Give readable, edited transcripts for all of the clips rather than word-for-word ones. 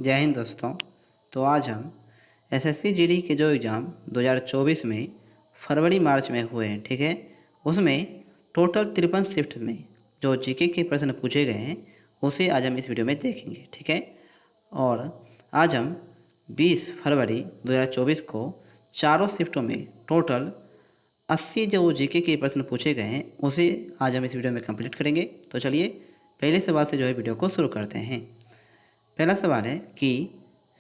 जय हिंद दोस्तों। तो आज हम एसएससी जीडी के जो एग्ज़ाम 2024 में फरवरी मार्च में हुए हैं, ठीक है, उसमें टोटल 53 शिफ्ट में जो जीके के प्रश्न पूछे गए हैं उसे आज हम इस वीडियो में देखेंगे, ठीक है। और आज हम 20 फरवरी 2024 को चारों शिफ्टों में टोटल 80 जो जीके के प्रश्न पूछे गए हैं उसे आज हम इस वीडियो में कंप्लीट करेंगे। तो चलिए पहले सवाल से जो है वीडियो को शुरू करते हैं। पहला सवाल है कि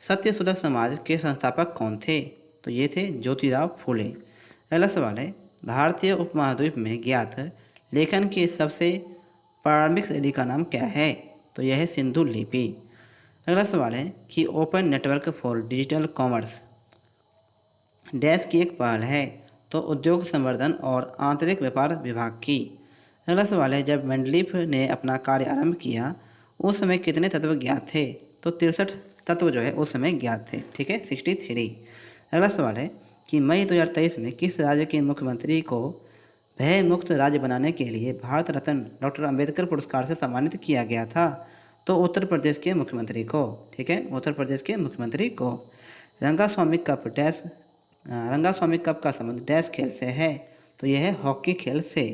सत्यशोधक समाज के संस्थापक कौन थे? तो ये थे ज्योतिराव फूले। अगला सवाल है भारतीय उपमहाद्वीप में ज्ञात लेखन की सबसे प्रारंभिक शैली का नाम क्या है? तो यह है सिंधु लिपि। अगला सवाल है कि open network for digital commerce dash की एक पहल है? तो उद्योग संवर्धन और आंतरिक व्यापार विभाग की। अगला सवाल है जब मेंडलीफ ने अपना कार्य आरंभ किया उस समय कितने तत्व ज्ञात थे? तो 63 तत्व जो है उस समय ज्ञात थे, ठीक है, 63। अगला सवाल है कि मई 2023 में किस राज्य के मुख्यमंत्री को भय मुक्त राज्य बनाने के लिए भारत रत्न डॉक्टर अंबेडकर पुरस्कार से सम्मानित किया गया था? तो उत्तर प्रदेश के मुख्यमंत्री को, ठीक है, उत्तर प्रदेश के मुख्यमंत्री को। Rangaswamy cup dash Rangaswamy cup का संबंध डैश खेल से है? तो यह है हॉकी खेल से।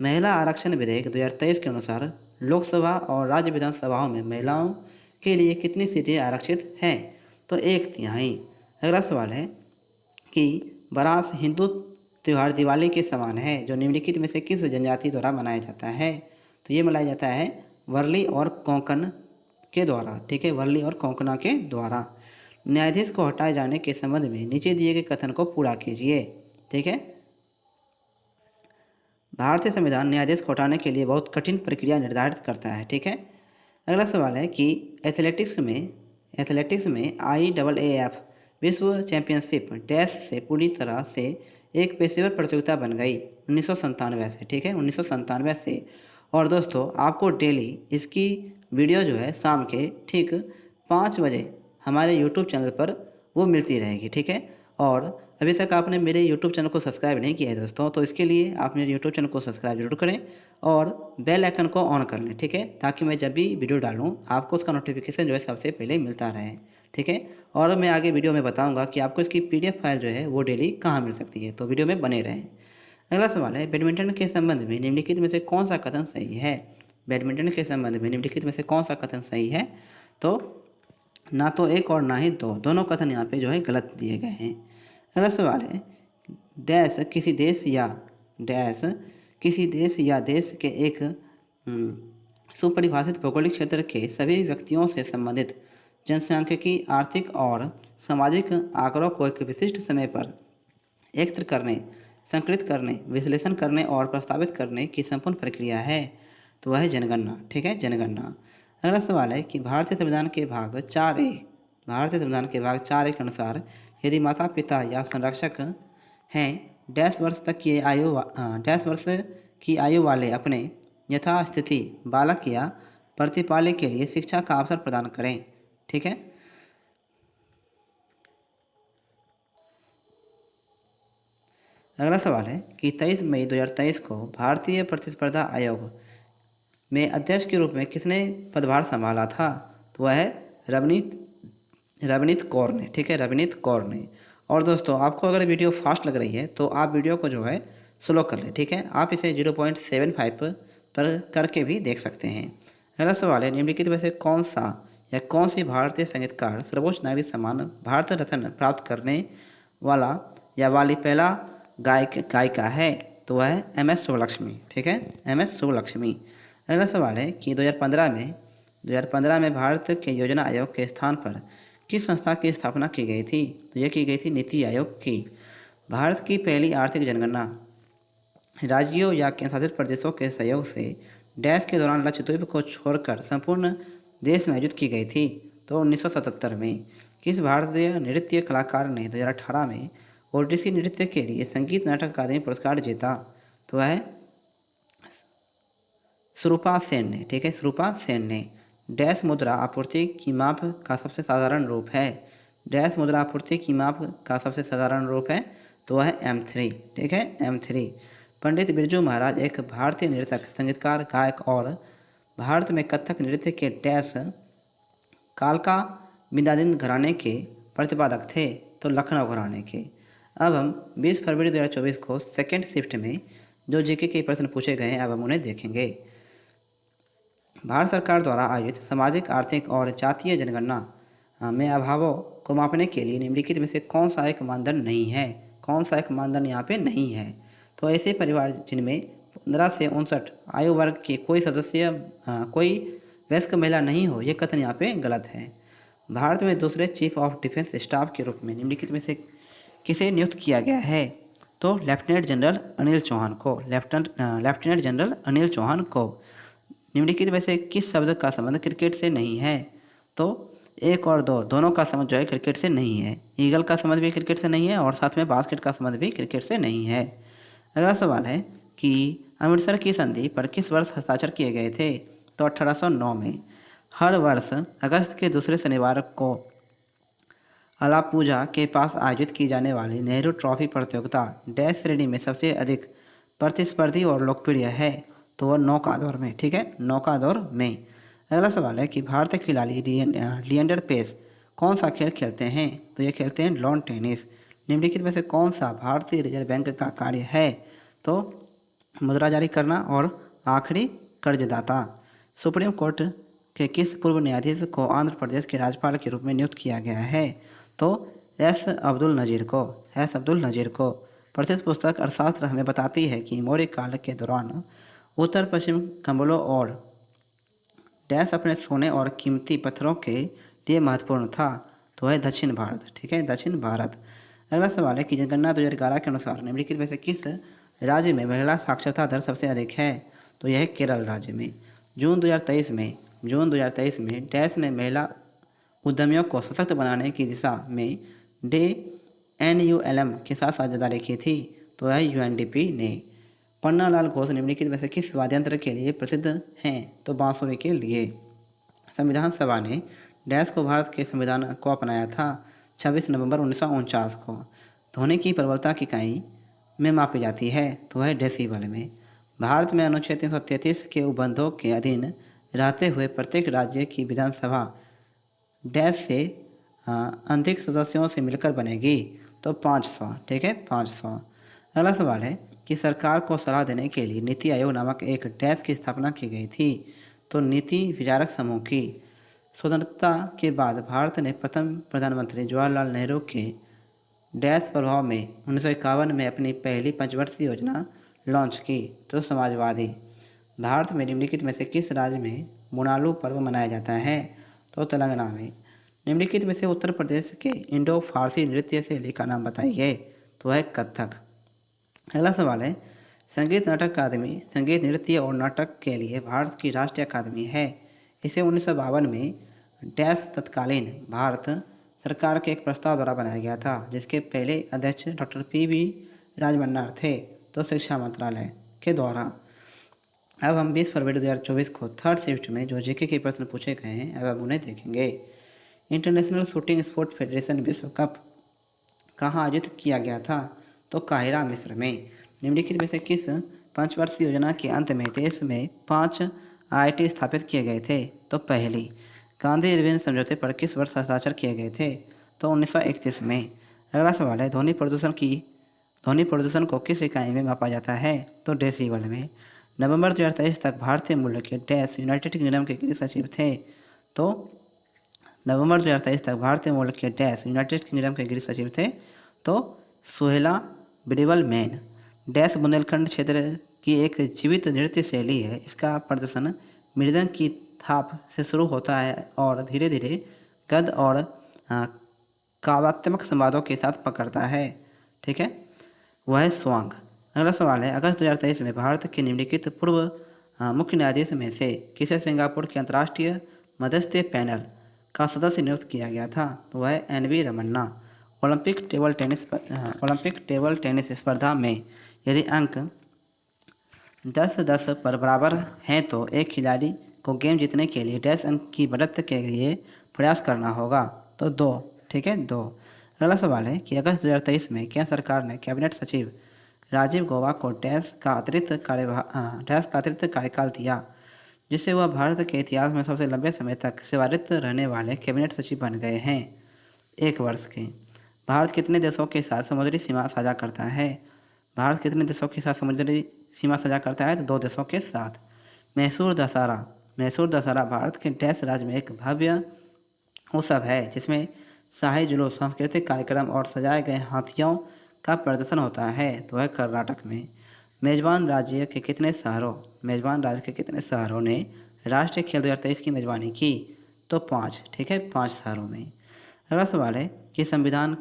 महिला आरक्षण विधेयक 2023 के अनुसार लोकसभा और राज्य विधानसभाओं में महिलाओं के लिए कितनी सीटें आरक्षित हैं? तो 1/3। अगला सवाल है कि बारात हिंदू त्यौहार दिवाली के समान है जो निम्नलिखित में से किस जनजाति द्वारा मनाया जाता है? तो ये मनाया जाता है वर्ली और कोंकण के द्वारा, ठीक है, वर्ली और कोंकणा के द्वारा। न्यायाधीश को हटाए जाने के संबंध में नीचे दिए गए कथन को पूरा कीजिए, ठीक है। भारतीय संविधान न्यायाधीश को हटाने के लिए बहुत कठिन प्रक्रिया निर्धारित करता है, ठीक है। अगला सवाल है कि एथलेटिक्स में IAAF विश्व चैंपियनशिप डैश से पूरी तरह से एक पेशेवर प्रतियोगिता बन गई 1997 से, ठीक है, 1997 से। और दोस्तों आपको डेली इसकी वीडियो जो है शाम के ठीक 5 बजे हमारे यूट्यूब चैनल पर वो मिलती रहेगी, ठीक है। और अभी तक आपने मेरे यूट्यूब चैनल को सब्सक्राइब नहीं किया है दोस्तों, तो इसके लिए आप मेरे यूट्यूब चैनल को सब्सक्राइब जरूर करें और बेल आइकन को ऑन कर लें, ठीक है, ताकि मैं जब भी वीडियो डालूं आपको उसका नोटिफिकेशन जो है सबसे पहले मिलता रहे, ठीक है। और मैं आगे वीडियो में बताऊंगा कि आपको इसकी PDF फाइल जो है वो डेली कहाँ मिल सकती है, तो वीडियो में बने रहें। अगला सवाल है बैडमिंटन के संबंध में निम्नलिखित में से कौन सा कथन सही है? बैडमिंटन के संबंध में निम्नलिखित में से कौन सा कथन सही है? तो ना तो एक और ना ही दो, दोनों कथन यहाँ पे जो है गलत दिए गए हैं। अगला सवाल है डैश किसी देश या देश के एक सुपरिभाषित भौगोलिक क्षेत्र के सभी व्यक्तियों से संबंधित जनसांख्यिकी आर्थिक और सामाजिक आंकड़ों को एक विशिष्ट समय पर एकत्र करने, संकलित करने, विश्लेषण करने और प्रस्तावित करने की संपूर्ण प्रक्रिया है? तो वह है जनगणना, ठीक है, जनगणना। अगला सवाल है कि भारतीय संविधान के भाग 4A के अनुसार यदि माता पिता या संरक्षक हैं डैश वर्ष की आयु वाले अपने यथास्थिति बालक या प्रतिपालक के लिए शिक्षा का अवसर प्रदान करें, ठीक है। अगला सवाल है कि 23 मई 2023 को भारतीय प्रतिस्पर्धा आयोग में अध्यक्ष के रूप में किसने पदभार संभाला था? तो वह है रवनीत कौर ने, ठीक है, रवनीत कौर ने। और दोस्तों आपको अगर वीडियो फास्ट लग रही है तो आप वीडियो को जो है स्लो कर लें, ठीक है, आप इसे 0.75 पर करके भी देख सकते हैं। अगला सवाल है निम्नलिखित में से कौन सी भारतीय संगीतकार सर्वोच्च नागरिक सम्मान भारत रत्न प्राप्त करने वाला या वाली पहला गायिका है? तो वह है MS सुब्बलक्ष्मी, ठीक है, MS सुब्बलक्ष्मी। अगला सवाल है कि 2015 में भारत के योजना आयोग के स्थान पर किस संस्था की स्थापना की गई थी? तो यह की गई थी नीति आयोग की। भारत की पहली आर्थिक जनगणना राज्यों या केंद्रशासित प्रदेशों के सहयोग से डैश के दौरान लक्षद्वीप को छोड़कर संपूर्ण देश में आयोजित की गई थी? तो 1977 में। किस भारतीय नृत्य कलाकार ने 2018 में ओडिसी नृत्य के लिए संगीत नाटक अकादमी पुरस्कार जीता? तो वह स्वरूपा सेन ने, ठीक है, स्वरूपा सेन ने। डैश मुद्रा आपूर्ति की माप का सबसे साधारण रूप है? डैश मुद्रा आपूर्ति की माप का सबसे साधारण रूप है? तो वह है M3, ठीक है, M3। पंडित बिरजू महाराज एक भारतीय नृतक, संगीतकार, गायक और भारत में कथक नृत्य के डैश काल का बिंदादिन घराने के प्रतिपादक थे? तो लखनऊ घराने के। अब हम 20 फरवरी 2024 को सेकेंड शिफ्ट में जो जीके के प्रश्न पूछे गए हैं अब हम उन्हें देखेंगे। भारत सरकार द्वारा आयोजित सामाजिक, आर्थिक और जातीय जनगणना में अभावों को मापने के लिए निम्नलिखित में से कौन सा एक मानदंड नहीं है? कौन सा एक मानदंड यहाँ पे नहीं है? तो ऐसे परिवार जिनमें 15 से 59 आयु वर्ग के कोई सदस्य कोई वयस्क महिला नहीं हो, ये कथन यहाँ पे गलत है। भारत में दूसरे चीफ ऑफ डिफेंस स्टाफ के रूप में निम्नलिखित में से किसे नियुक्त किया गया है? तो लेफ्टिनेंट जनरल अनिल चौहान को। लेफ्टिनेंट जनरल अनिल चौहान को। निम्नलिखित में से किस शब्द का संबंध क्रिकेट से नहीं है? तो 1 और 2 दोनों का संबंध जो है क्रिकेट से नहीं है। ईगल का संबंध भी क्रिकेट से नहीं है और साथ में बास्केट का संबंध भी क्रिकेट से नहीं है। अगला सवाल है कि अमृतसर की संधि पर किस वर्ष हस्ताक्षर किए गए थे? तो 1809 में। हर वर्ष अगस्त के दूसरे शनिवार को अलापुझा के पास आयोजित की जाने वाली नेहरू ट्रॉफी प्रतियोगिता डैश श्रेणी में सबसे अधिक प्रतिस्पर्धी और लोकप्रिय है? तो वह नौका दौर में। ठीक है, नौका दौर में। अगला सवाल है कि भारतीय खिलाड़ी लिएंडर पेस कौन सा खेल खेलते हैं? तो ये खेलते हैं लॉन टेनिस। निम्नलिखित में से कौन सा भारतीय रिजर्व बैंक का कार्य है? तो मुद्रा जारी करना और आखिरी कर्जदाता। सुप्रीम कोर्ट के किस पूर्व न्यायाधीश को आंध्र प्रदेश के राज्यपाल के रूप में नियुक्त किया गया है? तो एस अब्दुल नज़ीर को। प्रसिद्ध पुस्तक अर्थशास्त्र हमें बताती है कि मौर्य काल के दौरान उत्तर पश्चिम कंबलों और डैश अपने सोने और कीमती पत्थरों के लिए महत्वपूर्ण था। तो है दक्षिण भारत। ठीक है, दक्षिण भारत। अगला सवाल है कि जनगणना 2011 के अनुसार निम्नलिखित में से किस राज्य में महिला साक्षरता दर सबसे अधिक है? तो यह है केरल राज्य में। जून 2023 में डैश ने महिला उद्यमियों को सशक्त बनाने की दिशा में NULM के साथ साझेदारी की थी। तो यह UNDP ने। पन्नालाल घोष निम्नलिखित में से किस वाद्यंत्र के लिए प्रसिद्ध हैं? तो बांसुरी के लिए। संविधान सभा ने डैश को भारत के संविधान को अपनाया था 26 नवंबर 1949 को। ध्वनि की प्रबलता की इकाई में मापी जाती है? तो वह डेसीबल में। भारत में अनुच्छेद 333 के उपबंधों के अधीन रहते हुए प्रत्येक राज्य की विधानसभा डैश से अधिक सदस्यों से मिलकर बनेगी? तो 500। ठीक है, 500। अगला सवाल है कि सरकार को सलाह देने के लिए नीति आयोग नामक एक डैश की स्थापना की गई थी? तो नीति विचारक समूह की। स्वतंत्रता के बाद भारत ने प्रथम प्रधानमंत्री जवाहरलाल नेहरू के डैश प्रभाव में 1951 में अपनी पहली पंचवर्षीय योजना लॉन्च की? तो समाजवादी। भारत में निम्नलिखित में से किस राज्य में मुनालू पर्व मनाया जाता है? तो तेलंगाना में। निम्नलिखित में से उत्तर प्रदेश के इंडो फारसी नृत्य शैली का नाम बताइए? तो है कथक। अगला सवाल है संगीत नाटक अकादमी संगीत, नृत्य और नाटक के लिए भारत की राष्ट्रीय अकादमी है। इसे 1952 में डैश तत्कालीन भारत सरकार के एक प्रस्ताव द्वारा बनाया गया था, जिसके पहले अध्यक्ष डॉक्टर PV राजमन्नार थे। तो शिक्षा मंत्रालय के द्वारा। अब हम 20 फरवरी 2024 को थर्ड शिफ्ट में जो जीके के प्रश्न पूछे गए हैं अब हम उन्हें देखेंगे। इंटरनेशनल शूटिंग स्पोर्ट फेडरेशन विश्व कप कहाँ आयोजित किया गया था? तो काहिरा, मिस्र में। निम्नलिखित में से किस पंचवर्षीय योजना के अंत में देश में 5 IIT स्थापित किए गए थे? तो पहली। गांधी इरविन समझौते पर किस वर्ष हस्ताक्षर किए गए थे? तो 1931 में। अगला सवाल है ध्वनि प्रदूषण को किस इकाई में मापा जाता है? तो डेसीबल में। नवंबर 2023 तक भारतीय मूल के डैश यूनाइटेड किंगडम के गृह सचिव थे? तो नवंबर 2023 तक भारतीय मूल के डैश यूनाइटेड किंगडम के गृह सचिव थे? तो सुहेला बिडिवल मैन। डैश बुंदेलखंड क्षेत्र की एक जीवित नृत्य शैली है। इसका प्रदर्शन मृदंग की थाप से शुरू होता है और धीरे धीरे गद्य और काव्यात्मक संवादों के साथ पकड़ता है। ठीक है, वह है स्वांग। अगला सवाल है अगस्त 2023 में भारत के निम्नलिखित पूर्व मुख्य न्यायाधीश में से किसे सिंगापुर के अंतर्राष्ट्रीय मध्यस्थीय पैनल का सदस्य नियुक्त किया गया था? तो वह है NV Ramanna. Olympic table tennis स्पर्धा में यदि अंक 10-10 पर बराबर हैं तो एक खिलाड़ी को गेम जीतने के लिए डैश अंक की बढ़त के लिए प्रयास करना होगा? तो 2। ठीक है, 2। अगला सवाल है कि अगस्त 2023 में केंद्र सरकार ने कैबिनेट सचिव राजीव गौबा को डैश का अतिरिक्त कार्यकाल दिया? जिससे वह भारत के इतिहास में सबसे लंबे समय तक सेवारत रहने वाले कैबिनेट सचिव बन गए हैं। 1 वर्ष के। भारत कितने देशों के साथ समुद्री सीमा साझा करता है? भारत कितने देशों के साथ समुद्री सीमा साझा करता है? तो 2 देशों के साथ। मैसूर दशहरा। मैसूर दशहरा भारत के डैश राज्य में एक भव्य उत्सव है जिसमें शाही जुलूस, सांस्कृतिक कार्यक्रम और सजाए गए हाथियों का प्रदर्शन होता है। तो है कर्नाटक में। मेजबान राज्य के कितने शहरों ने राष्ट्रीय खेल 2023 की मेजबानी की? तो 5। ठीक है, 5 शहरों में। अगला सवाल है कि संविधान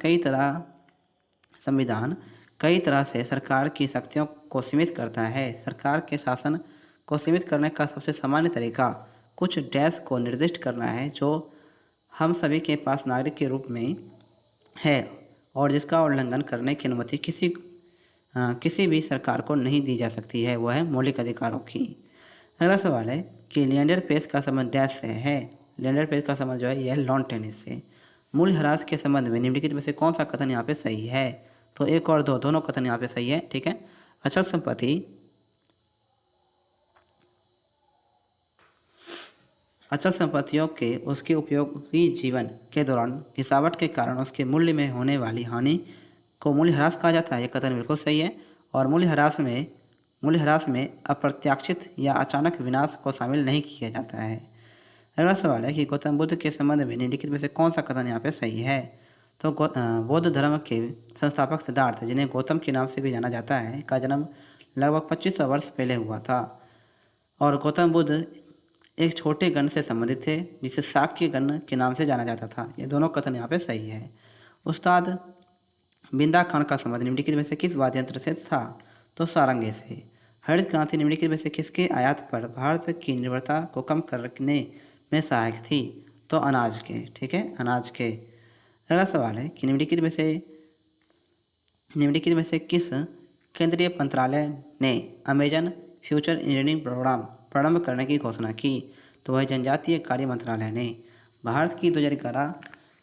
कई तरह से सरकार की शक्तियों को सीमित करता है। सरकार के शासन को सीमित करने का सबसे सामान्य तरीका कुछ डैश को निर्दिष्ट करना है जो हम सभी के पास नागरिक के रूप में है और जिसका उल्लंघन करने की अनुमति किसी भी सरकार को नहीं दी जा सकती है, वह है मौलिक अधिकारों की। अगला सवाल है कि लिएंडर पेस का संबंध डैश से है। लिएंडर पेस का संबंध जो है यह लॉन टेनिस से। मूल्यह्रास के संबंध में निम्नलिखित में से कौन सा कथन यहाँ पे सही है? तो 1 और 2 दोनों कथन यहाँ पे सही है। ठीक है। अचल संपत्तियों के उसके उपयोगी जीवन के दौरान गिरावट के कारण उसके मूल्य में होने वाली हानि को मूल्यह्रास कहा जाता है। यह कथन बिल्कुल सही है। और मूल्यह्रास में अप्रत्याशित या अचानक विनाश को शामिल नहीं किया जाता है। अगला सवाल है कि गौतम बुद्ध के संबंध में निम्नलिखित में से कौन सा कथन यहाँ पे सही है? तो बौद्ध धर्म के संस्थापक सिद्धार्थ, जिन्हें गौतम के नाम से भी जाना जाता है, का जन्म लगभग 2500 वर्ष पहले हुआ था और गौतम बुद्ध एक छोटे गण से संबंधित थे जिसे शाक्य गण के नाम से जाना जाता था। ये दोनों कथन यहाँ पे सही है। उस्ताद बिंदा खान का संबंध निम्नलिखित में से किस वाद्य यंत्र से था? तो सारंगी से। हरित क्रांति निम्नलिखित में से किसके आयात पर भारत की निर्भरता को कम करने में सहायक थी? तो अनाज के। ठीक है, अनाज के। अगला सवाल है कि निम्नलिखित में से किस केंद्रीय मंत्रालय ने अमेजन फ्यूचर इंजीनियरिंग प्रोग्राम प्रारंभ करने की घोषणा की? तो वह जनजातीय कार्य मंत्रालय ने। भारत की 2011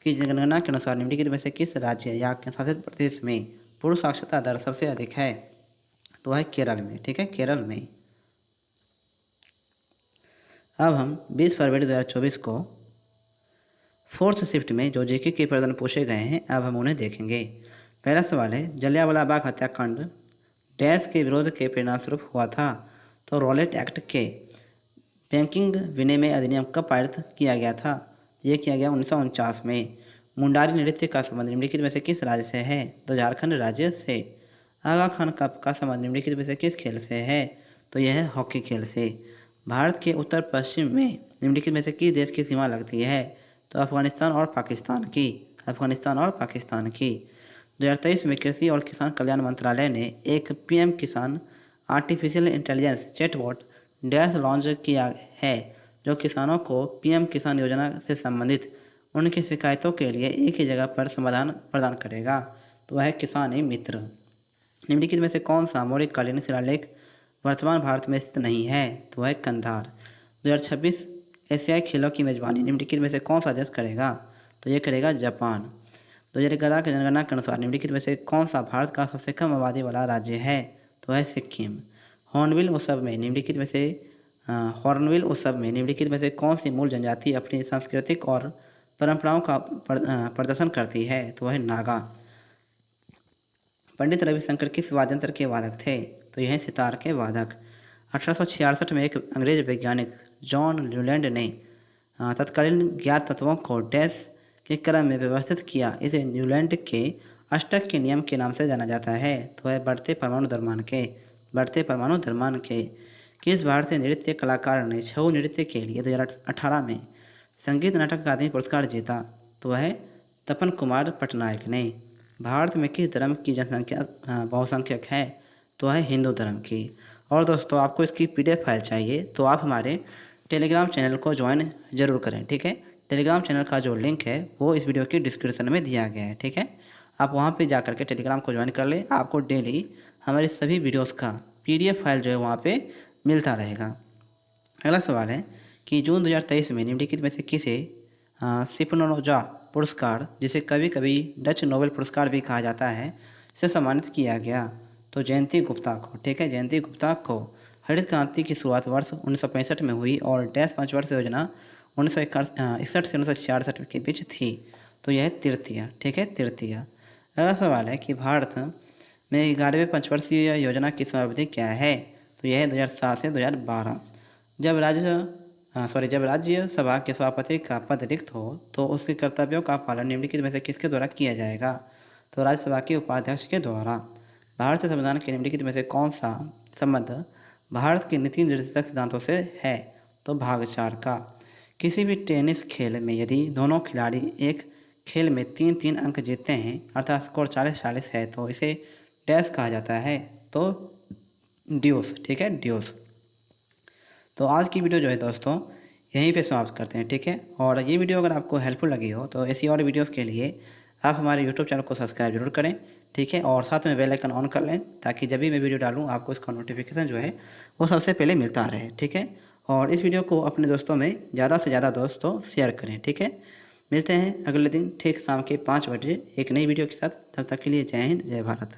की जनगणना के अनुसार निम्नलिखित में से किस राज्य या केंद्रशासित प्रदेश में पुरुष साक्षरता दर सबसे अधिक है? तो है केरल में। ठीक है, केरल में। अब हम 20 फरवरी 2024 को 4th शिफ्ट में जो जीके के प्रश्न पूछे गए हैं, अब हम उन्हें देखेंगे। पहला सवाल है, जलियांवाला बाग हत्याकांड डैश के विरोध के परिणामस्वरूप हुआ था? तो रॉलेट एक्ट के। बैंकिंग विनिमय अधिनियम कब पारित किया गया था? यह किया गया 1949 में। मुंडारी नृत्य का संबंध निम्नलिखित में से किस राज्य से है? तो झारखंड राज्य से। आगा खान कप का संबंध निम्नलिखित में से किस खेल से है? तो यह है हॉकी खेल से। भारत के उत्तर पश्चिम में निम्नलिखित में से किस देश की सीमा लगती है? तो अफगानिस्तान और पाकिस्तान की। 2023 में कृषि और किसान कल्याण मंत्रालय ने एक पीएम किसान artificial intelligence chatbot dash launch किया है जो किसानों को पीएम किसान योजना से संबंधित उनकी शिकायतों के लिए एक ही जगह पर समाधान प्रदान करेगा। तो वह है किसान मित्र। निम्नलिखित में से कौन सा मौर्यकालीन शिलालेख वर्तमान भारत में स्थित नहीं है? तो वह कंधार। 2026 एशियाई खेलों की मेजबानी निम्नलिखित में से कौन सा देश करेगा? तो ये करेगा जापान। 2011 की जनगणना के अनुसार निम्नलिखित में से कौन सा भारत का सबसे कम आबादी वाला राज्य है? तो है सिक्किम। हॉर्नबिल उत्सव में निम्नलिखित में से कौन सी मूल जनजाति अपनी सांस्कृतिक और परंपराओं का प्रदर्शन करती है? तो वह नागा। पंडित रविशंकर किस वाद्यंत्र के वादक थे? तो यह सितार के वादक। 1866 में एक अंग्रेज वैज्ञानिक जॉन न्यूलैंड ने तत्कालीन ज्ञात तत्वों को डैश के क्रम में व्यवस्थित किया। इसे न्यूलैंड के अष्टक के नियम के नाम से जाना जाता है। तो है बढ़ते परमाणु द्रव्यमान के। किस भारतीय नृत्य कलाकार ने छऊ नृत्य के लिए 2018 में संगीत नाटक अकादमी पुरस्कार जीता? तो वह तपन कुमार पटनायक ने। भारत में किस धर्म की जनसंख्या बहुसंख्यक है? तो है हिंदू धर्म की। और दोस्तों, आपको इसकी PDF फाइल चाहिए तो आप हमारे टेलीग्राम चैनल को ज्वाइन ज़रूर करें। ठीक है, टेलीग्राम चैनल का जो लिंक है वो इस वीडियो की डिस्क्रिप्शन में दिया गया है। ठीक है, आप वहाँ पे जा कर के टेलीग्राम को ज्वाइन कर लें। आपको डेली हमारे सभी वीडियोस का PDF फाइल जो है वहाँ पे मिलता रहेगा। अगला सवाल है कि जून 2023 में निम्नलिखित में से किसे स्पिनोजा पुरस्कार, जिसे कभी कभी डच नोबेल पुरस्कार भी कहा जाता है, से सम्मानित किया गया? तो जयंती गुप्ता को। ठीक है, जयंती गुप्ता को। हरित क्रांति की शुरुआत वर्ष 1965 में हुई और डैश पंचवर्ष योजना 1961 से 1966 के बीच थी। तो यह तृतीय, ठीक है, तृतीय। अगला सवाल है कि भारत में 11वें पंचवर्षीय योजना की समयावधि क्या है? तो यह है 2007 से 2012। जब राज्यसभा के सभापति का पद रिक्त हो तो उसके कर्तव्यों का पालन निम्नलिखित में से किसके द्वारा किया जाएगा? तो राज्यसभा के उपाध्यक्ष के द्वारा। भारतीय संविधान के निम्नलिखित में से कौन सा संबंध भारत के नीति निर्देशक सिद्धांतों से है? तो भाग 4 का। किसी भी टेनिस खेल में यदि दोनों खिलाड़ी एक खेल में 3-3 अंक जीतते हैं अर्थात स्कोर 40-40 है तो इसे डैश कहा जाता है? तो ड्यूस, ठीक है, ड्यूस। तो आज की वीडियो जो है दोस्तों यहीं पे समाप्त करते हैं, ठीक है। और ये वीडियो अगर आपको हेल्पफुल लगी हो तो ऐसी और वीडियोस के लिए आप हमारे यूट्यूब चैनल को सब्सक्राइब जरूर करें, ठीक है। और साथ में बेल आइकन ऑन कर लें ताकि जब भी मैं वीडियो डालूँ आपको इसका नोटिफिकेशन जो है वो सबसे पहले मिलता रहे, ठीक है। और इस वीडियो को अपने दोस्तों में ज़्यादा से ज़्यादा दोस्तों शेयर करें, ठीक है। मिलते हैं अगले दिन ठीक शाम के 5 बजे एक नई वीडियो के साथ। तब तक के लिए जय हिंद, जय भारत।